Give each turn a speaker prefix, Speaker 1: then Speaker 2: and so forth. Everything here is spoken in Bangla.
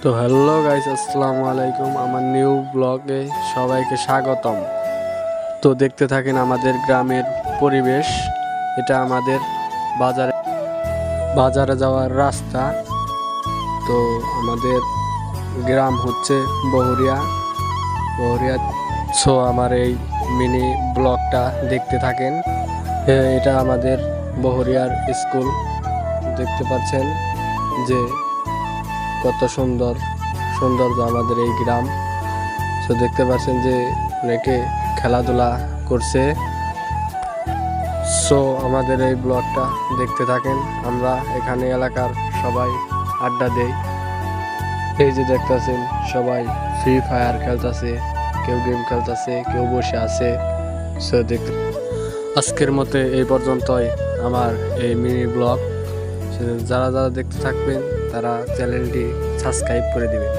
Speaker 1: তো হ্যালো গাইস, আসসালামু আলাইকুম। আমার নিউ ব্লগে সবাইকে স্বাগতম। তো দেখতে থাকেন আমাদের গ্রামের পরিবেশ। এটা আমাদের বাজারে বাজারে যাওয়ার রাস্তা। তো আমাদের গ্রাম হচ্ছে বহুরিয়া। সো আমার এই মিনি ব্লগটা দেখতে থাকেন। এটা আমাদের বহুরিয়ার স্কুল। দেখতে পাচ্ছেন যে কত সৌন্দর্য আমাদের এই গ্রাম। তো দেখতে পাচ্ছেন যে অনেকে খেলাধুলা করছে। সো আমাদের এই ব্লগটা দেখতে থাকেন। আমরা এখানে এলাকার সবাই আড্ডা দেই। এই যে দেখতেছেন সবাই ফ্রি ফায়ার খেলতেছে, কেউ গেম খেলতেছে, কেউ বসে আছে। সো দেখতে আজকের মতো এই পর্যন্তই আমার এই মিনি ব্লগ। যারা যারা দেখতে থাকবেন তারা চ্যানেলটি সাবস্ক্রাইব করে দিবেন।